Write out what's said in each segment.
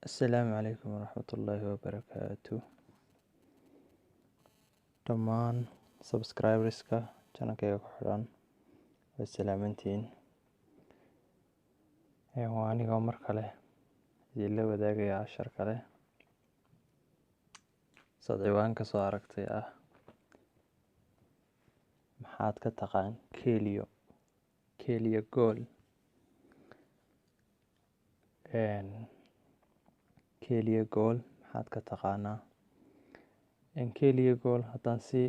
Asalaamu calaykum waraxmatullaahi wabarakaatu. Dhammaan subscriberska channelkayga ku xidhan way salaamantihiin. Waa anigoo mar kale idinla wadaagaya cashar kale. Saad ciwaanka soo aragtay maxaad ka taqaan Kelio Gold. Kelio Gold maxaad ka taqaanaa? Kelio Gold haddaan si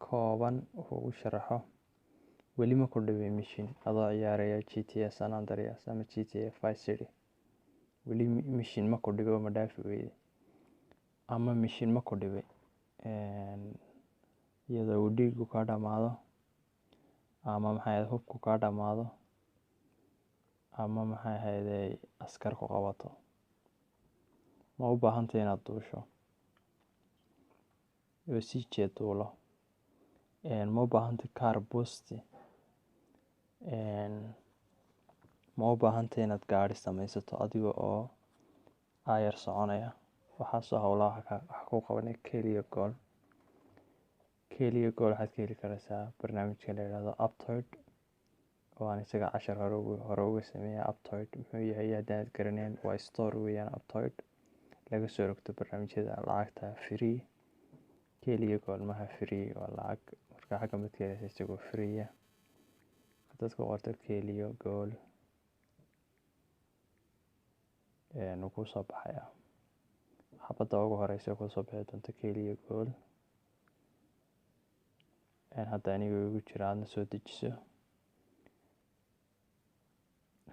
kooban ugu sharaxo, weli ma ku dhibay mishin adoo ciyaaraya GTA San Andreas ama GTA Vice City. Weli mishin ma ku dhibay oo ma dhaafi weyday, ama mishin ma ku dhibay iyadoo uu dhiigu kaa dhamaado, ama hubku kaa dhamaado, ama askar ku qabato. Ma u baahantay inaad duusho oo sii jeed duulo? Ma u baahantay car boost? ma u baahantay inaad gaari samaysato adiga oo aayar soconaya? Waxaasoo howlaha wax ku qabanay Kelio Gold. Kelio Gold waxaad ka heli karaysaa barnaamijka la yidhaahdo Aptoide, oo aan isaga cashar hore uga sameeyay. Aptoide muxuu yahay haddaad garanayn? waa store weeyaan. Aptoide laga soo rogto barnaamijyada lacagta free. Kelio Gold maha free, waa lacag. Marka xagga mid ka helaysa isagoo free ah. Haddaad ku qorto Kelio Gold wuu kuu soo baxayaa. Xabadda ugu horeysa kuu soo bixi doonta Kelio Gold. Hadda aniga igu jira, aadna soo dejiso.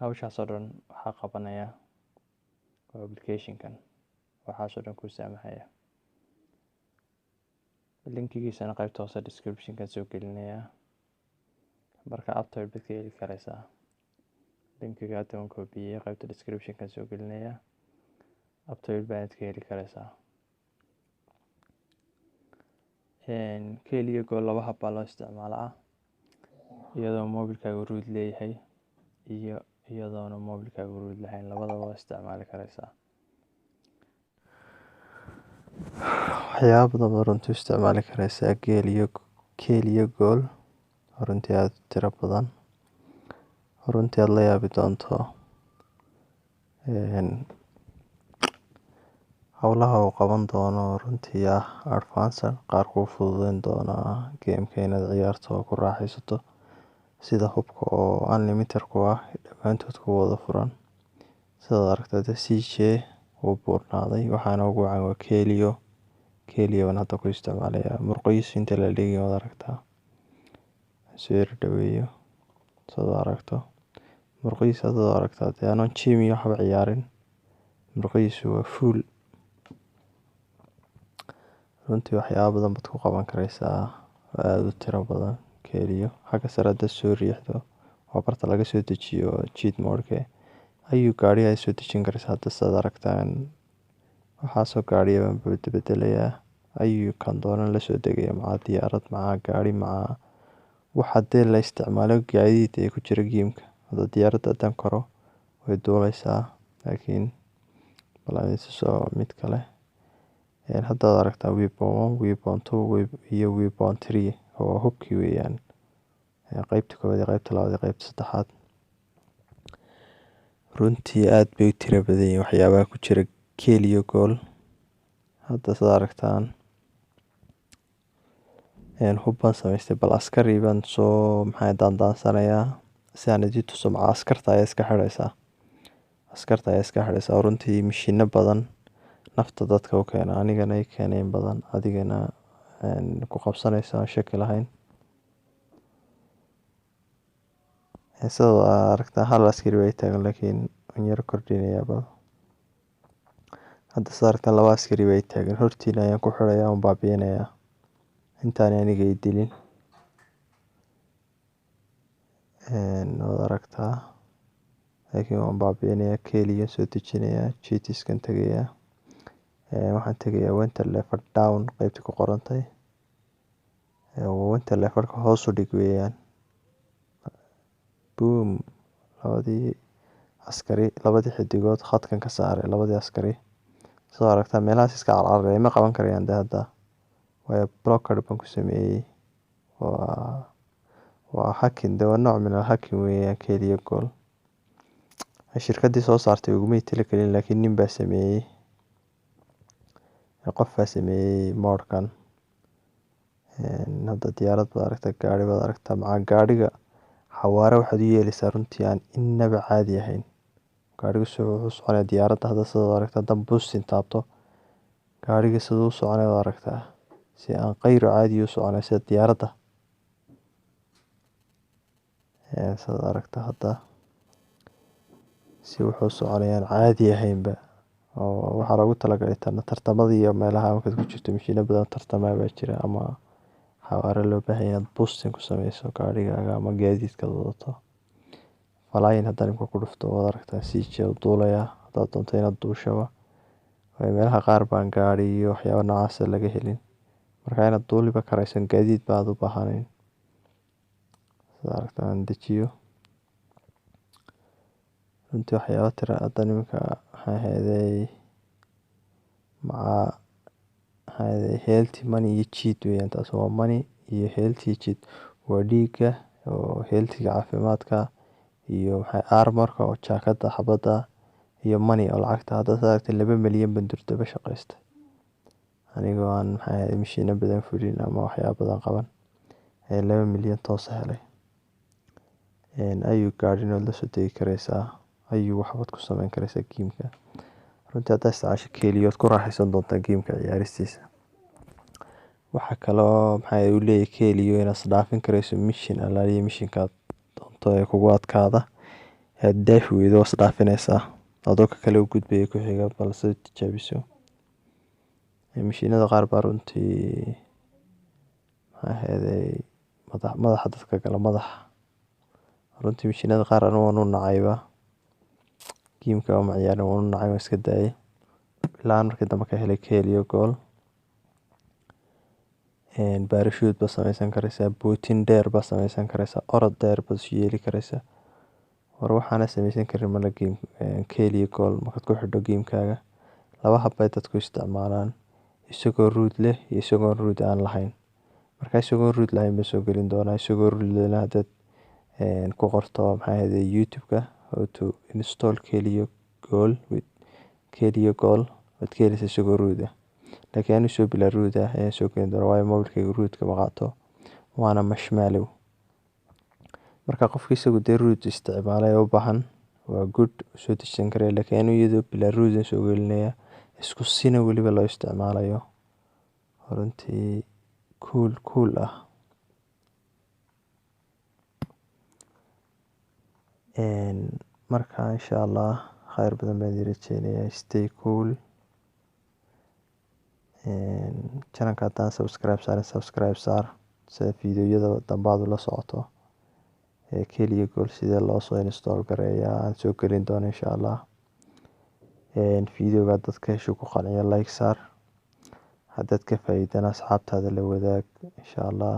Hawshaasoo dhan waxaa qabanaya waa application-kan. Waxaasoo dhan kuu saamaxaya. Linkigiisana qaybta hoose description-kan soo gelinaya. Marka Aptoide baad ka heli karaysaa. Linkiga hadda waan koobiyey, qaybta description-kan soo gelinaya. Aptoide baad ka heli karaysaa. Kelio Gold laba hab baa loo isticmaalaa, iyadoo mobilkaagu root leeyahay iyo iyadoona mobilkaagu root lahayn. Labadaba waa isticmaali karaysaa. waxyaabo badan runtii u isticmaali karaysaa Kelio Gold, runtii aad u tiro badan, runtii aad la yaabi doonto. howlaha uu qaban doono runtii advanced, qaar kuu fududeyn doona gameka inaad ciyaarto oo ku raaxaysato, sida hubka oo unlimited ku ah, dhammaantood ku wada furan. sidaad aragtay CJ wuu buurnaaday, waxaana ugu wacan waa Kelio aan hadda ku isticmaalaya. murqihiisu inta la dhigay waad aragtaa. soo yar dhaweeyo sidaad aragto murqihiisa. haddaad aragtaa dee anoon gym iyo waxba ciyaarin, murqihiisu waa full. runtii waxyaabo badan baad ku qaban karaysaa oo aada u tiro badan. Kelio xagga sare haddaad soo riixdo waa barta laga soo dejiyo cheat mode-ka. ayuu gaari ay soo dejin karaysaa. hadda sidaad aragtaan waxaasoo gaariya baan bedelayaa. ayuu kan doonan la soo degaya, macaa diyaarad, macaa gaari, macaa waxa dee la isticmaalo gaadiid ee ku jira gameka. hadda diyaaradda haddaan koro way duuleysaa, laakiin balaniso mid kale. haddaad aragtaa weapon 1, weapon 2 iyo weapon 3 oo hubkii weeyaan. qaybta koowaad iyo qaybta labaad iyo qaybta saddexaad. runtii aad bay u tiro badan yihiin waxyaabaha ku jira Kelio Gold. hadda sidaad aragtaan hub baan samaystay, bal askari baan soo daandaansanayaa si aan idin tuso. macaa askarta ayaa iska xidhaysa. runtii mishino badan nafta dadka u keena, anigana i keeneen badan, adigana ku qabsanaysa aan shaki lahayn. sidaad aragtaa hal askari way taagan, laakiin waan yar kordhinayaa bal. hadda sidaad aragtaan laba askari way taagan. hortiina ayaan ku xidhayaa, waan baabi'inayaa intaanay aniga i dilin. waad aragtaa, laakiin waan baabi'inayaa. Kelio soo dejinayaa, cheatiskan tegayaa. waxaan tegayaa winter leopard down qaybta ku qorantay. winter leopardka hoos u dhig weeyaan. boom, labadii askari labadii xidigood khadkan ka saaray labadii askari soo aragtaa meelahaas iska carcaraya ma qaban karayaan dee hadda waayo blocker baan ku sameeyey waa hacking dee waa nooc min hacking weeyaan keliya gool shirkadii soo saartay ugumay talagelin laakiin nin baa sameeyey qof baa sameeyey moodkan hadda diyaarad baad aragtaa gaari baad aragtaa macaa gaadhiga xawaare waxaad u yeelaysaa runtii aan innaba caadi ahayn gaadhiga wuxuu soconaya diyaaradda hadda sidaad aragtaa haddaan buustin taabto gaadhiga siduu u soconaya waad aragtaa si aan qayro caadi u soconaya sida diyaaradda sidaad aragtaa hadda si wuxuu soconayaan caadi ahaynba oo waxaa loogu talagalay tartamada iyo meelaha markaad ku jirto mashiino badan tartamaa baa jira ama xawaare loo baahan inaad boosting ku sameyso gaadhigaaga ama gaadiidkaad wadato falaayin haddaan imka ku dhufto waad aragtaa siijee u duulayaa haddaad doonto inaad duushaba meelaha qaar baan gaadhi iyo waxyaaba noocaasa laga helin marka inaad duuliba karaysan gaadiid baad u baahanayn sidaad aragtaa aan dejiyo runtii waxyaaba tira haddan iminka maxaa ahaydey healthy money iyo cheat weeyaan taas waa money iyo healthy iyo cheat waa dhiigga oo healthyga caafimaadka iyo armorka oo jaakada xabadda iyo money oo lacagta hadda sidaad aragtay 2 milyan baan durdaba shaqaystay anigoo aan mashiino badan fulin ama waxyaaba badan qaban 2 milyan toos helay ayuu gaadhinood la soo degi karaysaa ayuu waxbaad ku sameyn karaysaa giimka runtii haddaa isticmaasho keliyood ku raaxaysan doontaa giimka ciyaaristiisa waxaa kaloo uu leeyahay keliyo inaad isdhaafin karayso mishin alaaliya mishinkaad doonto ee kugu adkaada aad daafi weydo waa isdhaafinaysaa adoo ka kale u gudbaya ku xiga balse tijaabiso mishiinada qaar baa runtii madaxa dadka gala madaxa runtii mishiinada qaar anigu waan u nacayba giimka ma ciyaarin waan u nacay waan iska daayay ilaa markii dambe ka helay keliyo gool baarashuud baad sameysan karaysaa bootin dheer baad sameysan karaysaa orod dheer baad isu yeeli karaysaa war waxaana sameysan karin mala giim keliyo gool markaad ku xidho giimkaaga 2 hab bay dadku isticmaalaan isagoo root leh iyo isagoo root aan lahayn marka isagoo root lahayn baan soo gelin doonaa isagoo root lehna haddaad ku qorto youtube-ka how to install keliyo gool with keliyo gool waad ka helaysaa isagoo root ah laakiin anigu soo bilaa root ah ayaan soo gelin doonaa waayo mobilkayga rootka ma qaato waana marshmallow marka qofka isagu dee root isticmaalay u baahan waa good soo dejisan karaya laakiin anigu iyadoo bilaa root aan soo gelinaya isku sina weliba loo isticmaalayo runtii cool ah marka insha allah khayr badan baan idin rajeynayaa stay cool channelka haddaan subscribe saar sida fiidiyoyada dambe aad ula socoto keliya gool sidee loo soo install gareeyaa aan soo gelin doono insha allah fiidiyowga dadka hesho ku qanciya like saar haddaad ka faa'iidana asxaabtaada la wadaag insha allah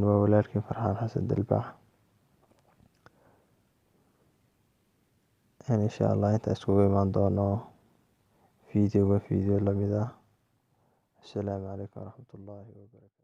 waa walaalkiin Farxaan Xasan Dalbaax insha allah intaan iskugu imaan doono fiidiyowga lamid ah. Assalaamu calaykum waraxmatullaahi wabarakaatu.